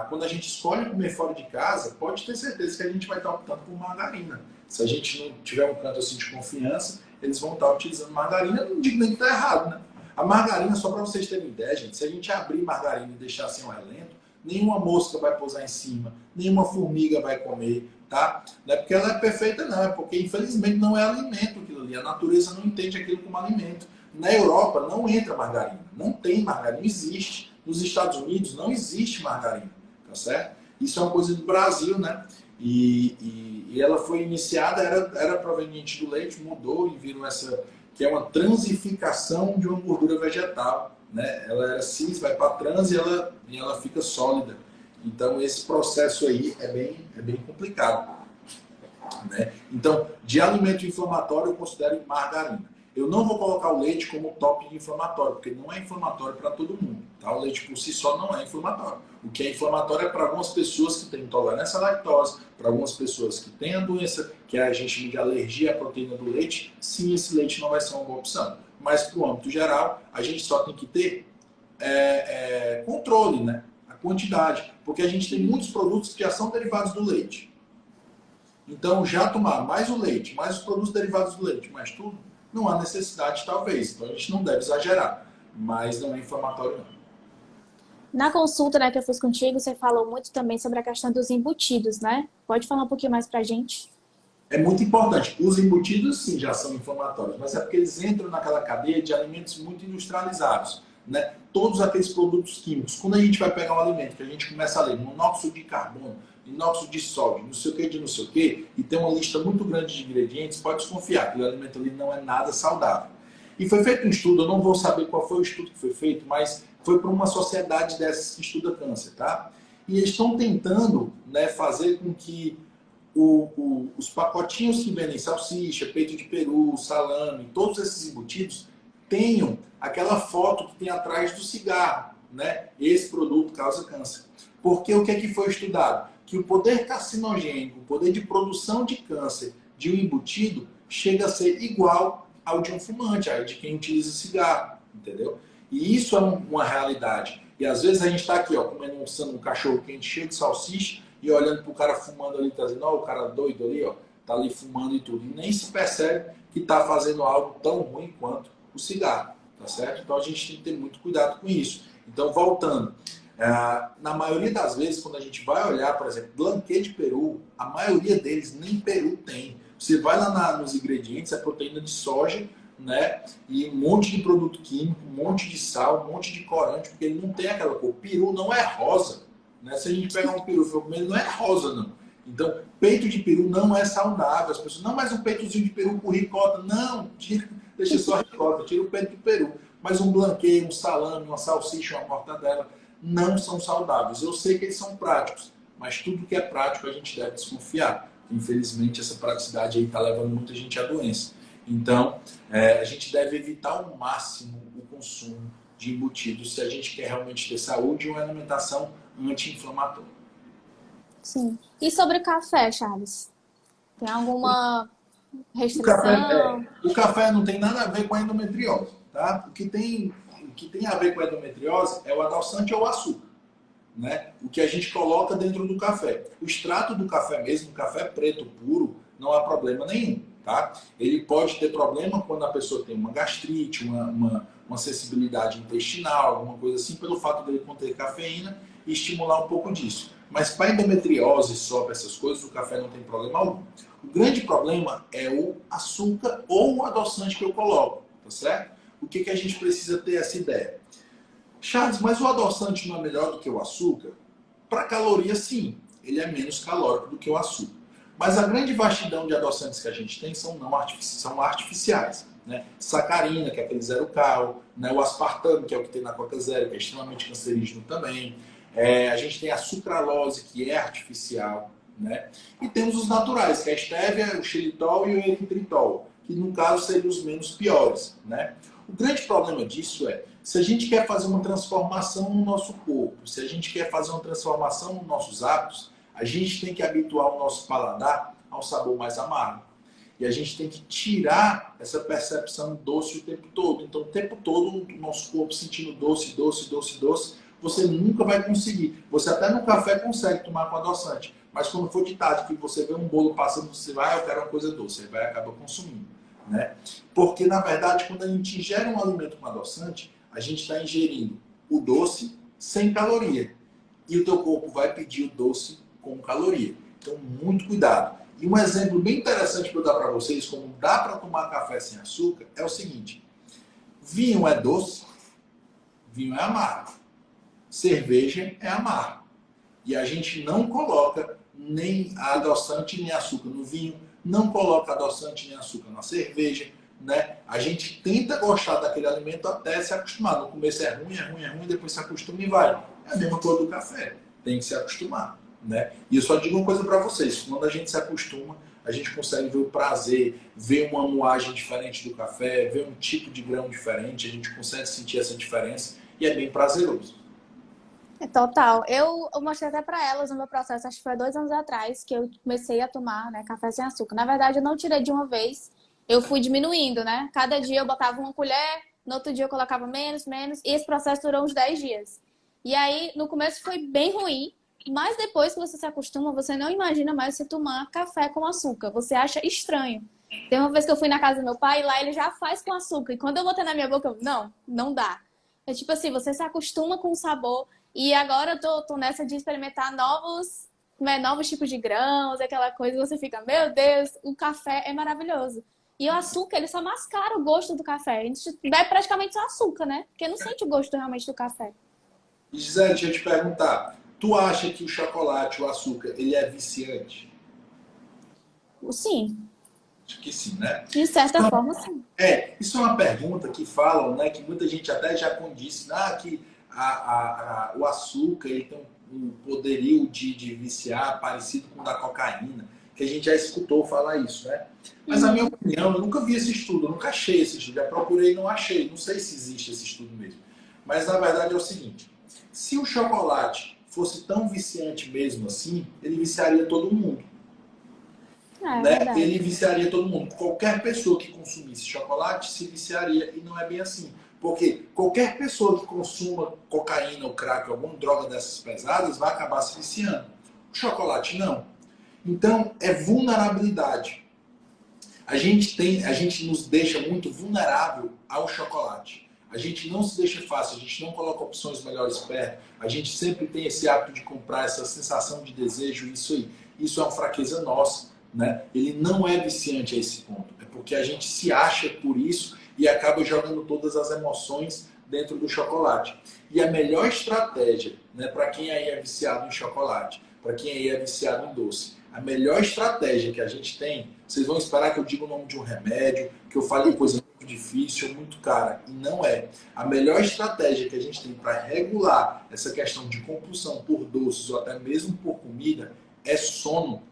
Quando a gente escolhe comer fora de casa, pode ter certeza que a gente vai estar optando por margarina. Se a gente não tiver um canto assim de confiança, eles vão estar utilizando margarina. Eu não digo nem que está errado, né? A margarina, só para vocês terem ideia, gente, se a gente abrir margarina e deixar assim ao relento, nenhuma mosca vai pousar em cima, nenhuma formiga vai comer, tá? Não é porque ela é perfeita, não. É porque, infelizmente, não é alimento aquilo ali. A natureza não entende aquilo como alimento. Na Europa não entra margarina, não tem margarina, não existe. Nos Estados Unidos não existe margarina, tá certo? Isso é uma coisa do Brasil, né? E ela foi iniciada, era proveniente do leite, mudou e virou essa, que é uma transificação de uma gordura vegetal, né? Ela era cis, vai para trans e ela fica sólida. Então esse processo aí é bem complicado, né? Então, de alimento inflamatório eu considero margarina. Eu não vou colocar o leite como top de inflamatório, porque não é inflamatório para todo mundo. Tá? O leite por si só não é inflamatório. O que é inflamatório é para algumas pessoas que têm intolerância à lactose, para algumas pessoas que têm a doença, que a gente chama de alergia à proteína do leite, sim, esse leite não vai ser uma boa opção. Mas, para o âmbito geral, a gente só tem que ter controle, né? A quantidade. Porque a gente tem muitos produtos que já são derivados do leite. Então, já tomar mais o leite, mais os produtos derivados do leite, mais tudo, não há necessidade, talvez. Então, a gente não deve exagerar. Mas não é inflamatório, não. Na consulta, né, que eu fiz contigo, você falou muito também sobre a questão dos embutidos, né? Pode falar um pouquinho mais pra gente? É muito importante. Os embutidos, sim, já são inflamatórios, mas é porque eles entram naquela cadeia de alimentos muito industrializados, né? Todos aqueles produtos químicos. Quando a gente vai pegar um alimento que a gente começa a ler monóxido de carbono, monóxido de sódio, não sei o que de não sei o que, e tem uma lista muito grande de ingredientes, pode desconfiar que o alimento ali não é nada saudável. E foi feito um estudo, eu não vou saber qual foi o estudo que foi feito, mas foi para uma sociedade dessas que estuda câncer, tá? E eles estão tentando, né, fazer com que os pacotinhos que vendem salsicha, peito de peru, salame, todos esses embutidos, tenham aquela foto que tem atrás do cigarro, né? Esse produto causa câncer. Porque o que é que foi estudado? Que o poder carcinogênico, o poder de produção de câncer de um embutido chega a ser igual ao de um fumante, ao de quem utiliza cigarro, entendeu? E isso é uma realidade. E às vezes a gente está aqui, ó, comendo um cachorro quente cheio de salsicha e olhando para o cara fumando ali, tá dizendo, ó, o cara doido ali, ó, tá ali fumando e tudo. E nem se percebe que está fazendo algo tão ruim quanto o cigarro. tá certo? Então a gente tem que ter muito cuidado com isso. Então, voltando, na maioria das vezes, quando a gente vai olhar, por exemplo, blanquê de peru, a maioria deles nem peru tem. Você vai lá nos ingredientes, é proteína de soja, né? E um monte de produto químico, um monte de sal, um monte de corante, porque ele não tem aquela cor. Peru não é rosa, né? Se a gente pegar um peru e for comer, ele não é rosa, não. Então, peito de peru não é saudável. As pessoas, não, mas um peitozinho de peru com ricota. Não, deixa só a ricota, tira o peito de peru. Mas um blanquê, um salame, uma salsicha, uma mortadela, não são saudáveis. Eu sei que eles são práticos, mas tudo que é prático a gente deve desconfiar. Infelizmente, essa praticidade aí está levando muita gente à doença. Então, a gente deve evitar ao máximo o consumo de embutidos se a gente quer realmente ter saúde e uma alimentação anti-inflamatória. Sim. E sobre café, Charles? Tem alguma restrição? O café não tem nada a ver com a endometriose, tá? O que tem a ver com a endometriose é o adoçante ou o açúcar, né? O que a gente coloca dentro do café. O extrato do café mesmo, café preto puro, não há problema nenhum, tá? Ele pode ter problema quando a pessoa tem uma gastrite, uma sensibilidade intestinal, alguma coisa assim, pelo fato dele conter cafeína e estimular um pouco disso. Mas para endometriose só, para essas coisas, o café não tem problema algum. O grande problema é o açúcar ou o adoçante que eu coloco, tá certo? O que a gente precisa ter essa ideia? Charles, mas o adoçante não é melhor do que o açúcar? Para caloria, sim. Ele é menos calórico do que o açúcar. Mas a grande vastidão de adoçantes que a gente tem são artificiais. Né? Sacarina, que é aquele zero cal, né? O aspartame, que é o que tem na Coca Zero, que é extremamente cancerígeno também. A gente tem a sucralose, que é artificial. Né? E temos os naturais, que é a estévia, o xilitol e o eritritol, que no caso seriam os menos piores. Né? O grande problema disso é, se a gente quer fazer uma transformação no nosso corpo, se a gente quer fazer uma transformação nos nossos hábitos, a gente tem que habituar o nosso paladar ao sabor mais amargo. E a gente tem que tirar essa percepção doce o tempo todo. Então, o tempo todo, o nosso corpo sentindo doce, doce, doce, doce, você nunca vai conseguir. Você até no café consegue tomar com adoçante. Mas quando for de tarde, que você vê um bolo passando, você vai, eu quero uma coisa doce. Aí vai acabar consumindo. Né? Porque, na verdade, quando a gente ingere um alimento com adoçante, a gente está ingerindo o doce sem caloria. E o teu corpo vai pedir o doce com caloria. Então, muito cuidado. E um exemplo bem interessante para eu dar para vocês, como dá para tomar café sem açúcar, é o seguinte. Vinho é doce, vinho é amargo. Cerveja é amargo. E a gente não coloca nem adoçante nem açúcar no vinho, não coloca adoçante nem açúcar na cerveja, né? A gente tenta gostar daquele alimento até se acostumar. No começo é ruim, depois se acostuma e vai. É a mesma coisa do café, tem que se acostumar, né? E eu só digo uma coisa para vocês, quando a gente se acostuma, a gente consegue ver o prazer, ver uma moagem diferente do café, ver um tipo de grão diferente, a gente consegue sentir essa diferença e é bem prazeroso. Total. Eu mostrei até para elas o meu processo, acho que foi 2 anos atrás, que eu comecei a tomar, né, café sem açúcar. Na verdade, eu não tirei de uma vez, eu fui diminuindo, né? Cada dia eu botava uma colher, no outro dia eu colocava menos, e esse processo durou uns 10 dias. E aí, no começo foi bem ruim, mas depois que você se acostuma, você não imagina mais você tomar café com açúcar. Você acha estranho. Tem uma vez que eu fui na casa do meu pai, e lá ele já faz com açúcar. E quando eu botei na minha boca, eu, não dá. É tipo assim, você se acostuma com o sabor. E agora eu tô nessa de experimentar novos tipos de grãos, aquela coisa, você fica, meu Deus, o café é maravilhoso. E o açúcar, ele só mascara o gosto do café. A gente bebe praticamente só açúcar, né? Porque não sente o gosto realmente do café. Gisele, deixa eu te perguntar, tu acha que o chocolate, o açúcar, ele é viciante? Sim. Acho que sim, né? De certa forma, sim. Isso é uma pergunta que falam, né, que muita gente até já disse, que o açúcar ele tem um poderio de viciar parecido com o da cocaína, que a gente já escutou falar isso, né? Mas a minha opinião, eu nunca vi esse estudo, eu nunca achei esse estudo, já procurei e não achei, não sei se existe esse estudo mesmo. Mas na verdade é o seguinte, se o chocolate fosse tão viciante mesmo assim, ele viciaria todo mundo. Né? Ele viciaria todo mundo. Qualquer pessoa que consumisse chocolate se viciaria e não é bem assim. Porque qualquer pessoa que consuma cocaína ou crack, alguma droga dessas pesadas, vai acabar se viciando. O chocolate não. Então, é vulnerabilidade. A gente nos deixa muito vulnerável ao chocolate. A gente não se deixa fácil, a gente não coloca opções melhores perto, a gente sempre tem esse hábito de comprar, essa sensação de desejo, isso aí. Isso é uma fraqueza nossa, né? Ele não é viciante a esse ponto. É porque a gente se acha por isso e acaba jogando todas as emoções dentro do chocolate. E a melhor estratégia, né, para quem aí é viciado em chocolate, para quem aí é viciado em doce, a melhor estratégia que a gente tem, vocês vão esperar que eu diga o nome de um remédio, que eu fale coisa muito difícil, muito cara. E não é. A melhor estratégia que a gente tem para regular essa questão de compulsão por doces ou até mesmo por comida é sono.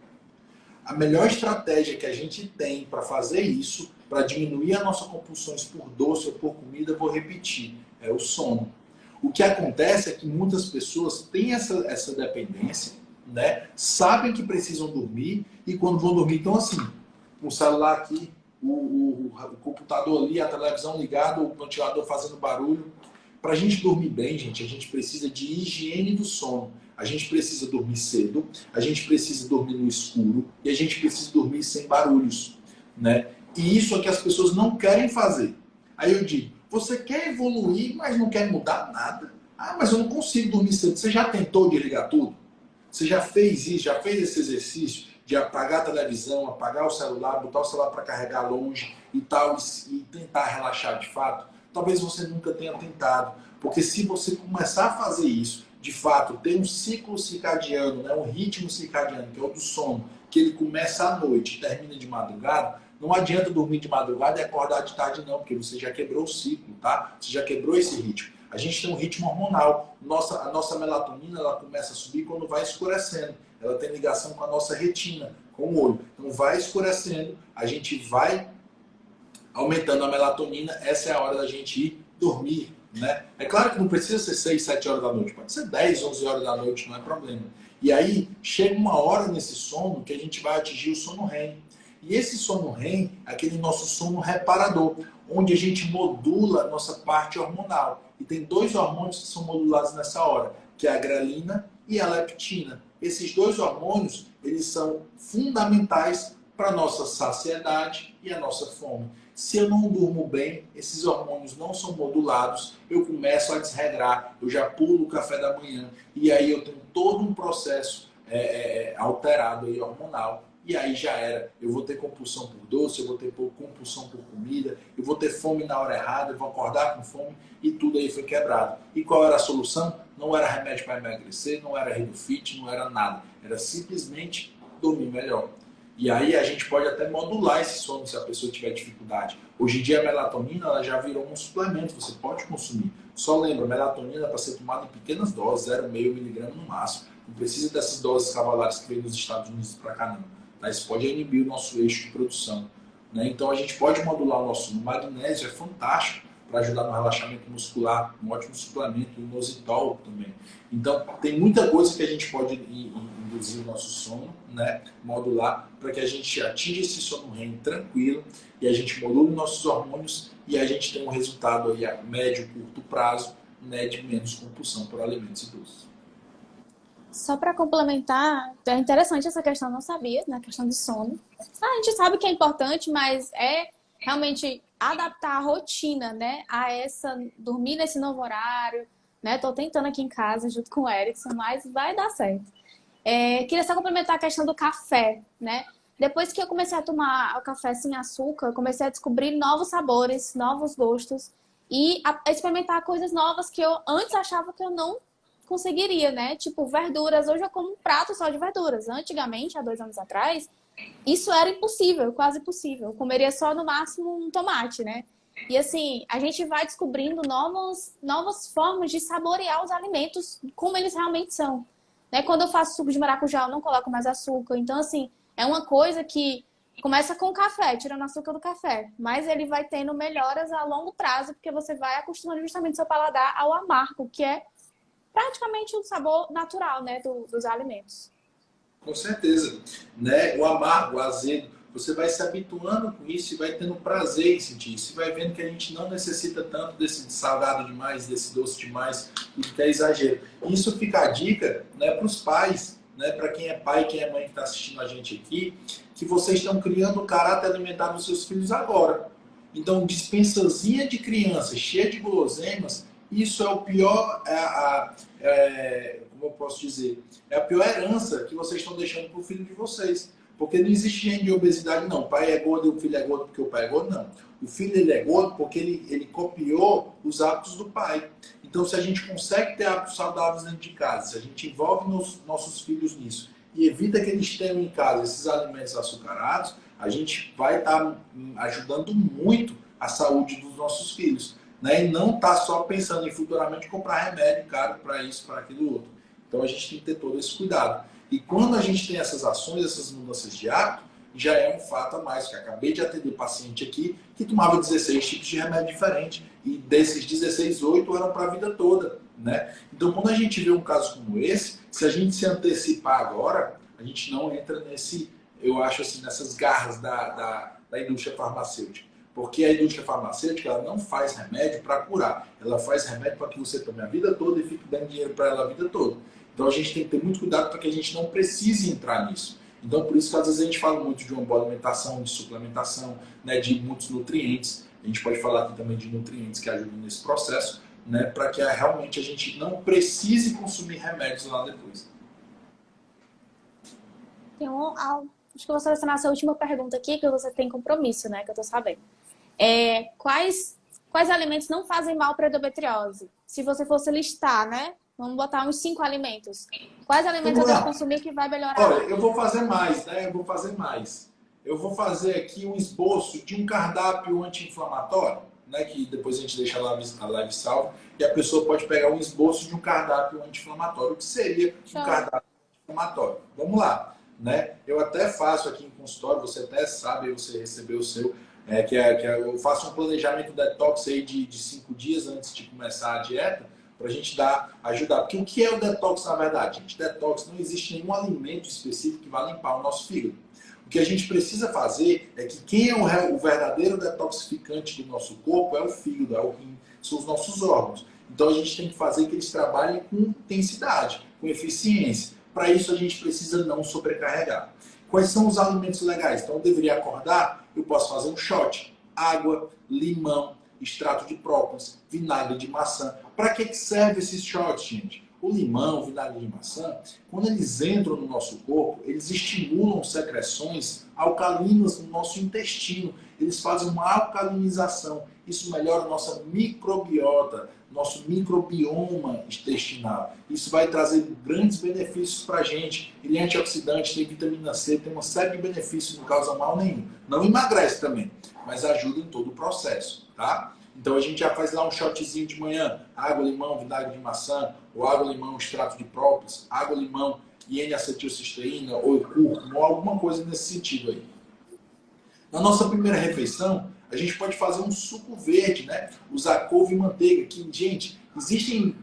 A melhor estratégia que a gente tem para fazer isso, para diminuir as nossas compulsões por doce ou por comida, vou repetir, é o sono. O que acontece é que muitas pessoas têm essa dependência, né? Sabem que precisam dormir e quando vão dormir estão assim, com o celular aqui, o computador ali, a televisão ligada, o ventilador fazendo barulho. Para a gente dormir bem, gente, a gente precisa de higiene do sono. A gente precisa dormir cedo, a gente precisa dormir no escuro e a gente precisa dormir sem barulhos, né? E isso é que as pessoas não querem fazer. Aí eu digo, você quer evoluir, mas não quer mudar nada? Ah, mas eu não consigo dormir cedo. Você já tentou desligar tudo? Você já fez isso, já fez esse exercício de apagar a televisão, apagar o celular, botar o celular para carregar longe e tal, e tentar relaxar de fato? Talvez você nunca tenha tentado. Porque se você começar a fazer isso, de fato, ter um ciclo circadiano, né, um ritmo circadiano, que é o do sono, que ele começa à noite e termina de madrugada, não adianta dormir de madrugada e acordar de tarde não, porque você já quebrou o ciclo, tá? Você já quebrou esse ritmo. A gente tem um ritmo hormonal. A nossa melatonina ela começa a subir quando vai escurecendo. Ela tem ligação com a nossa retina, com o olho. Então vai escurecendo, a gente vai aumentando a melatonina, essa é a hora da gente ir dormir, né? É claro que não precisa ser 6, 7 horas da noite, pode ser 10, 11 horas da noite, não é problema. E aí chega uma hora nesse sono que a gente vai atingir o sono REM. E esse sono REM é aquele nosso sono reparador, onde a gente modula a nossa parte hormonal. E tem 2 hormônios que são modulados nessa hora, que é a grelina e a leptina. Esses 2 hormônios, eles são fundamentais para a nossa saciedade e a nossa fome. Se eu não durmo bem, esses hormônios não são modulados, eu começo a desregrar, eu já pulo o café da manhã, e aí eu tenho todo um processo alterado aí, hormonal. E aí já era, eu vou ter compulsão por doce, eu vou ter compulsão por comida, eu vou ter fome na hora errada, eu vou acordar com fome e tudo aí foi quebrado. E qual era a solução? Não era remédio para emagrecer, não era Redufit, não era nada. Era simplesmente dormir melhor. E aí a gente pode até modular esse sono se a pessoa tiver dificuldade. Hoje em dia a melatonina ela já virou um suplemento, você pode consumir. Só lembra, a melatonina é para ser tomada em pequenas doses, 0,5 miligrama no máximo. Não precisa dessas doses cavalares que vem nos Estados Unidos para cá não. Tá? Isso pode inibir o nosso eixo de produção. Né? Então a gente pode modular o nosso sono. O magnésio é fantástico para ajudar no relaxamento muscular, um ótimo suplemento, o inositol também. Então tem muita coisa que a gente pode induzir o nosso sono, né? Modular, para que a gente atinja esse sono REM tranquilo e a gente module nossos hormônios e a gente tem um resultado aí a médio e curto prazo, né, de menos compulsão por alimentos e doces. Só para complementar, é interessante essa questão, não sabia, na questão de sono. A gente sabe que é importante, mas é realmente adaptar a rotina, né, a dormir nesse novo horário, né? Tô tentando aqui em casa junto com o Erickson, mas vai dar certo. Queria só complementar a questão do café, né? Depois que eu comecei a tomar o café sem açúcar, eu comecei a descobrir novos sabores, novos gostos e a experimentar coisas novas que eu antes achava que eu não conseguiria, né? Tipo, verduras. Hoje eu como um prato só de verduras. Antigamente, há 2 anos atrás, isso era impossível, quase impossível. Eu comeria só no máximo um tomate, né? E assim, a gente vai descobrindo novas formas de saborear os alimentos como eles realmente são. Né? Quando eu faço suco de maracujá, eu não coloco mais açúcar. Então, assim, é uma coisa que começa com o café, tirando o açúcar do café. Mas ele vai tendo melhoras a longo prazo, porque você vai acostumando justamente seu paladar ao amargo, que é praticamente o sabor natural, né, dos alimentos. Com certeza. Né? O amargo, o azedo, você vai se habituando com isso e vai tendo prazer em sentir isso. E vai vendo que a gente não necessita tanto desse salgado demais, desse doce demais, e que é exagero. Isso fica a dica, né, para os pais, né, para quem é pai e quem é mãe que está assistindo a gente aqui, que vocês estão criando o caráter alimentar dos seus filhos agora. Então, dispensazinha de criança cheia de guloseimas, isso é o pior, como eu posso dizer, é a pior herança que vocês estão deixando para o filho de vocês. Porque não existe gene de obesidade, não. O pai é gordo e o filho é gordo porque o pai é gordo, não. O filho ele é gordo porque ele copiou os hábitos do pai. Então, se a gente consegue ter hábitos saudáveis dentro de casa, se a gente envolve nossos filhos nisso e evita que eles tenham em casa esses alimentos açucarados, a gente vai estar ajudando muito a saúde dos nossos filhos. Né? E não está só pensando em futuramente comprar remédio caro para isso, para aquilo outro. Então, a gente tem que ter todo esse cuidado. E quando a gente tem essas ações, essas mudanças de hábito, já é um fato a mais, que acabei de atender paciente aqui que tomava 16 tipos de remédio diferentes e desses 16, 8 eram para a vida toda, né? Então, quando a gente vê um caso como esse, se a gente se antecipar agora, a gente não entra nesse, eu acho assim, nessas garras da indústria farmacêutica. Porque a indústria farmacêutica ela não faz remédio para curar, ela faz remédio para que você tome a vida toda e fique dando dinheiro para ela a vida toda. Então a gente tem que ter muito cuidado para que a gente não precise entrar nisso. Então por isso que às vezes a gente fala muito de uma boa alimentação, de suplementação, né, de muitos nutrientes. A gente pode falar aqui também de nutrientes que ajudam nesse processo, né, para que realmente a gente não precise consumir remédios lá depois. Acho que eu vou selecionar essa última pergunta aqui, que você tem compromisso, né, que eu tô sabendo. Quais alimentos não fazem mal para a endometriose? Se você fosse listar, né? Vamos botar uns 5 alimentos. Quais alimentos eu devo consumir que vai melhorar? Olha, eu vou fazer mais, né? Eu vou fazer aqui um esboço de um cardápio anti-inflamatório, né? Que depois a gente deixa a live salva. E a pessoa pode pegar um esboço de um cardápio anti-inflamatório. O que seria um cardápio anti-inflamatório? Vamos lá, né? Eu até faço aqui em consultório, você até sabe, você recebeu o seu, eu faço um planejamento detox aí de 5 dias antes de começar a dieta, para a gente ajudar. Porque o que é o detox na verdade? Gente, detox não existe nenhum alimento específico que vá limpar o nosso fígado. O que a gente precisa fazer é que quem é o verdadeiro detoxificante do nosso corpo é o fígado, é o rim, são os nossos órgãos. Então a gente tem que fazer que eles trabalhem com intensidade, com eficiência. Para isso a gente precisa não sobrecarregar. Quais são os alimentos legais? Então eu deveria acordar, eu posso fazer um shot, água, limão, extrato de própolis, vinagre de maçã. Para que serve esses shots, gente? O limão, o vinagre de maçã, quando eles entram no nosso corpo, eles estimulam secreções alcalinas no nosso intestino. Eles fazem uma alcalinização. Isso melhora a nossa microbiota, nosso microbioma intestinal. Isso vai trazer grandes benefícios para a gente. Ele é antioxidante, tem vitamina C, tem uma série de benefícios, não causa mal nenhum. Não emagrece também, mas ajuda em todo o processo, tá? Então a gente já faz lá um shotzinho de manhã, água, limão, vinagre de maçã, ou água, limão, extrato de própolis, água, limão e N-acetilcisteína, ou cúrcuma, ou alguma coisa nesse sentido aí. Na nossa primeira refeição, a gente pode fazer um suco verde, né? Usar couve e manteiga, que, gente, existem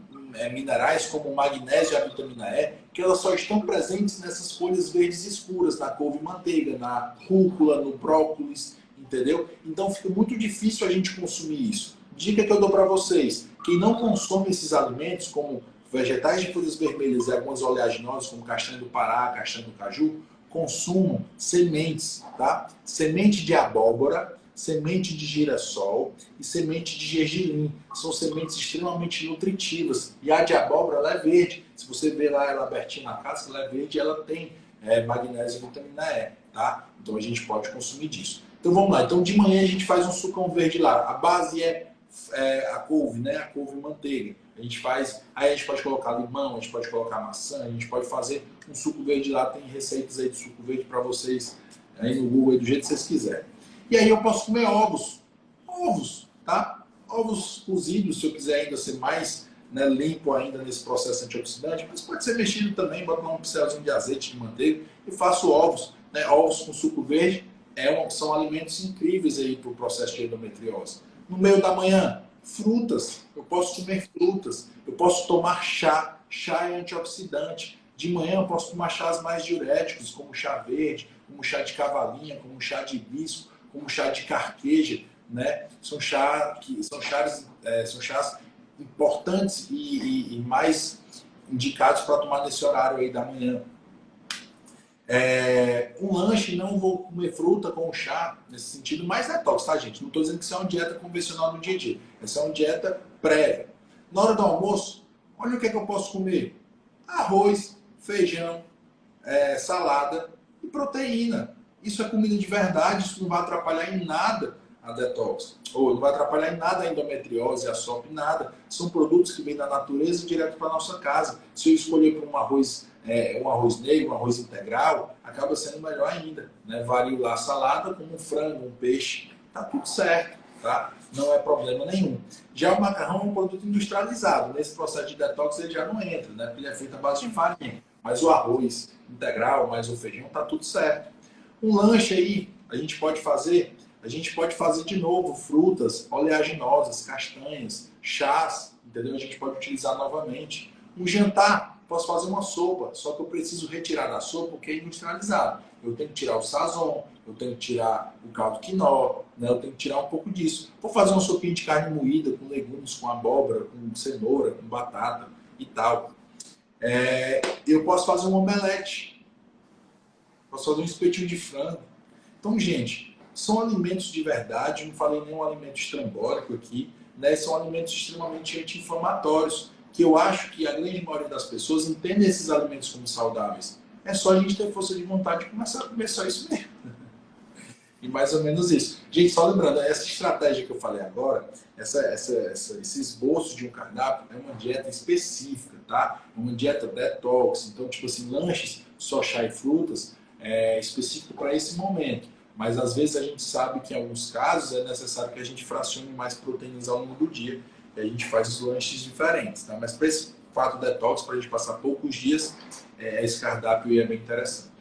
minerais como o magnésio e a vitamina E, que elas só estão presentes nessas folhas verdes escuras, na couve e manteiga, na rúcula, no brócolis, entendeu? Então fica muito difícil a gente consumir isso. Dica que eu dou para vocês, quem não consome esses alimentos, como vegetais de folhas vermelhas e algumas oleaginosas, como castanha do Pará, castanha do caju, consumam sementes, tá? Semente de abóbora, semente de girassol e semente de gergelim. São sementes extremamente nutritivas. E a de abóbora, ela é verde. Se você ver lá ela abertinha na casca, ela é verde e ela tem magnésio e vitamina E, tá? Então a gente pode consumir disso. Então vamos lá. Então de manhã a gente faz um sucão verde lá. A base é a couve, né? A couve e manteiga. A gente faz, aí a gente pode colocar limão, a gente pode colocar maçã, a gente pode fazer um suco verde lá. Tem receitas aí de suco verde para vocês aí no Google, aí, do jeito que vocês quiserem. E aí eu posso comer ovos, tá? Ovos cozidos, se eu quiser ainda ser mais limpo ainda nesse processo antioxidante, mas pode ser mexido também, boto lá um pincelzinho de azeite de manteiga e faço ovos, né? Ovos com suco verde são alimentos incríveis aí para o processo de endometriose. No meio da manhã, frutas, eu posso comer frutas, eu posso tomar chá é antioxidante. De manhã eu posso tomar chás mais diuréticos, como chá verde, como chá de cavalinha, como chá de hibisco, como chá de carqueja, né? São chás importantes e mais indicados para tomar nesse horário aí da manhã. Um lanche, não vou comer fruta com chá, nesse sentido, mais detox, tá, gente? Não estou dizendo que isso é uma dieta convencional no dia a dia. Essa é uma dieta prévia. Na hora do almoço, olha o que é que eu posso comer. Arroz, feijão, salada e proteína. Isso é comida de verdade, isso não vai atrapalhar em nada a detox. Ou não vai atrapalhar em nada a endometriose, a SOP, nada. São produtos que vêm da natureza direto para a nossa casa. Se eu escolher para um arroz negro, um arroz integral, acaba sendo melhor ainda. Né? Vario lá a salada com um frango, um peixe, tá tudo certo, tá? Não é problema nenhum. Já o macarrão é um produto industrializado. Nesse processo de detox ele já não entra, né? Porque ele é feito à base de farinha. Mas o arroz integral, mais o feijão, tá tudo certo. Um lanche aí, a gente pode fazer de novo frutas oleaginosas, castanhas, chás, entendeu? A gente pode utilizar novamente. Um jantar, posso fazer uma sopa, só que eu preciso retirar da sopa porque é industrializado. Eu tenho que tirar o sazon, eu tenho que tirar o caldo quinó, né? Eu tenho que tirar um pouco disso. Vou fazer uma sopinha de carne moída com legumes, com abóbora, com cenoura, com batata e tal. Eu posso fazer um omelete, posso fazer um espetinho de frango. Então, gente, são alimentos de verdade, não falei nenhum alimento estrambólico aqui, né? São alimentos extremamente anti-inflamatórios, que eu acho que a grande maioria das pessoas entende esses alimentos como saudáveis. É só a gente ter força de vontade de começar a comer só isso mesmo. E mais ou menos isso. Gente, só lembrando, essa estratégia que eu falei agora, esse esboço de um cardápio é uma dieta específica, tá? É uma dieta detox. Então, tipo assim, lanches, só chá e frutas, é específico para esse momento. Mas às vezes a gente sabe que em alguns casos é necessário que a gente fracione mais proteínas ao longo do dia. E a gente faz os lanches diferentes, tá? Mas para esse fato detox, para a gente passar poucos dias, esse cardápio é bem interessante.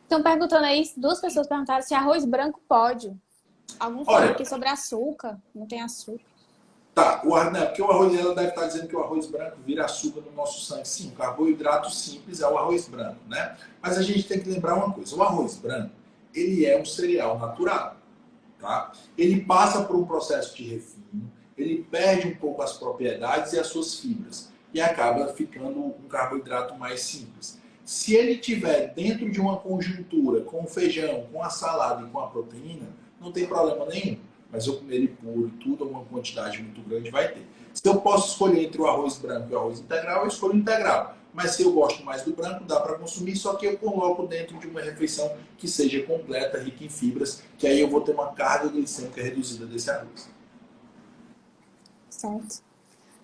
Estão perguntando aí, duas pessoas perguntaram se arroz branco pode. Algum falou aqui sobre açúcar, não tem açúcar. Tá, porque o arroz, ela deve estar dizendo que o arroz branco vira açúcar no nosso sangue. Sim, o carboidrato simples é o arroz branco, né? Mas a gente tem que lembrar uma coisa, o arroz branco, ele é um cereal natural, tá? Ele passa por um processo de refino, ele perde um pouco as propriedades e as suas fibras, e acaba ficando um carboidrato mais simples. Se ele tiver dentro de uma conjuntura com o feijão, com a salada e com a proteína, não tem problema nenhum. Mas eu comer ele puro e tudo, uma quantidade muito grande vai ter. Se eu posso escolher entre o arroz branco e o arroz integral, eu escolho o integral. Mas se eu gosto mais do branco, dá para consumir, só que eu coloco dentro de uma refeição que seja completa, rica em fibras, que aí eu vou ter uma carga glicêmica reduzida desse arroz. Certo.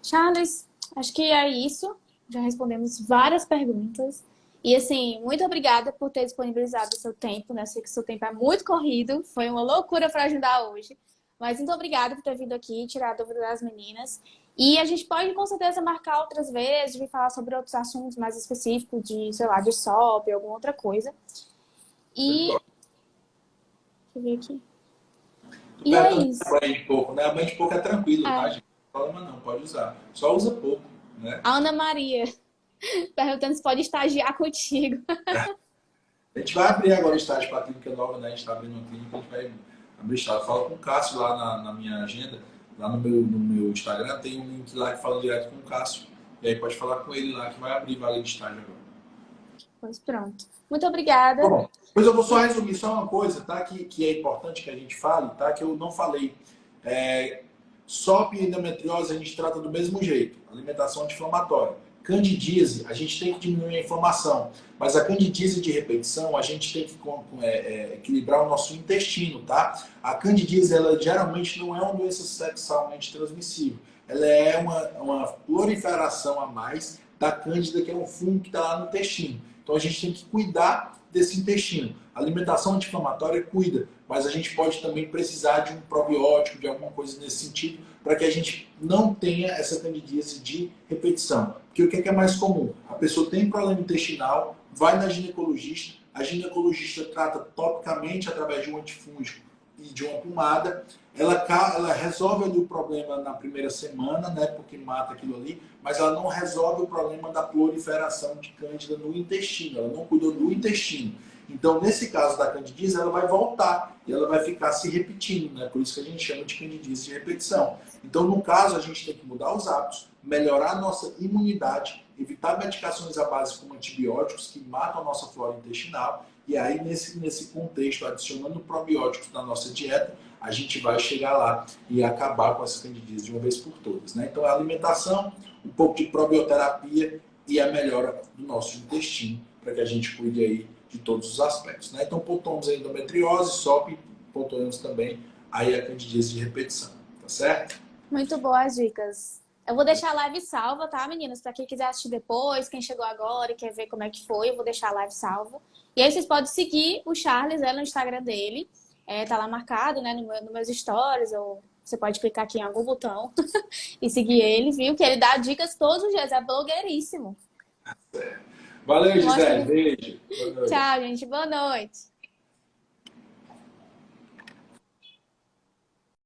Charles, acho que é isso. Já respondemos várias perguntas. E assim, muito obrigada por ter disponibilizado o seu tempo, né? Eu sei que o seu tempo é muito corrido, foi uma loucura para ajudar hoje. Mas muito obrigada por ter vindo aqui, tirar a dúvida das meninas. E a gente pode, com certeza, marcar outras vezes, de falar sobre outros assuntos mais específicos, de, sei lá, de SOP, alguma outra coisa. E... Deixa eu ver aqui. E é isso. Banho de porco, né? A banho de porco é tranquilo, tá, gente? Não tem problema não, pode usar. Só usa pouco, né? A Ana Maria perguntando se pode estagiar contigo. A gente vai abrir agora o estágio para a clínica nova, né? A gente está abrindo uma clínica, a gente vai abrir estágio. Fala com o Cássio lá na minha agenda, lá no meu Instagram, tem um link lá que fala direto com o Cássio. E aí pode falar com ele lá que vai abrir vaga de estágio agora. Pois pronto. Muito obrigada. Bom, pois eu vou só resumir só uma coisa, tá? Que é importante que a gente fale, tá? Que eu não falei. SOP e endometriose a gente trata do mesmo jeito. Alimentação anti-inflamatória. Candidíase, a gente tem que diminuir a inflamação. Mas a candidíase de repetição, a gente tem que equilibrar o nosso intestino, tá? A candidíase, ela geralmente não é uma doença sexualmente transmissível. Ela é uma proliferação a mais da cândida, que é um fungo que está lá no intestino. Então a gente tem que cuidar desse intestino. A alimentação anti-inflamatória cuida, mas a gente pode também precisar de um probiótico, de alguma coisa nesse sentido, para que a gente não tenha essa candidíase de repetição. Porque o que é mais comum? A pessoa tem problema intestinal, vai na ginecologista, a ginecologista trata topicamente através de um antifúngico e de uma pomada, ela resolve ali o problema na primeira semana, né, porque mata aquilo ali, mas ela não resolve o problema da proliferação de cândida no intestino, ela não cuidou do intestino. Então, nesse caso da candidíase, ela vai voltar e ela vai ficar se repetindo, né? Por isso que a gente chama de candidíase de repetição. Então, no caso, a gente tem que mudar os hábitos, melhorar a nossa imunidade evitar medicações à base como antibióticos que matam a nossa flora intestinal. E aí, nesse contexto, adicionando probióticos na nossa dieta, a gente vai chegar lá e acabar com essa candidíase de uma vez por todas, né? Então, a alimentação, um pouco de probioterapia e a melhora do nosso intestino, para que a gente cuide aí de todos os aspectos, né? Então, pontuamos a endometriose, SOP, pontuamos também aí a candidíase de repetição, tá certo? Muito boas dicas. Eu vou deixar a live salva, tá, meninas? Para quem quiser assistir depois, quem chegou agora e quer ver como é que foi, eu vou deixar a live salva. E aí vocês podem seguir o Charles no Instagram dele. Tá lá marcado, né, no meus stories, ou você pode clicar aqui em algum botão e seguir ele, viu? Que ele dá dicas todos os dias, é blogueiríssimo. Valeu, Gisele. Beijo. Tchau, gente. Boa noite.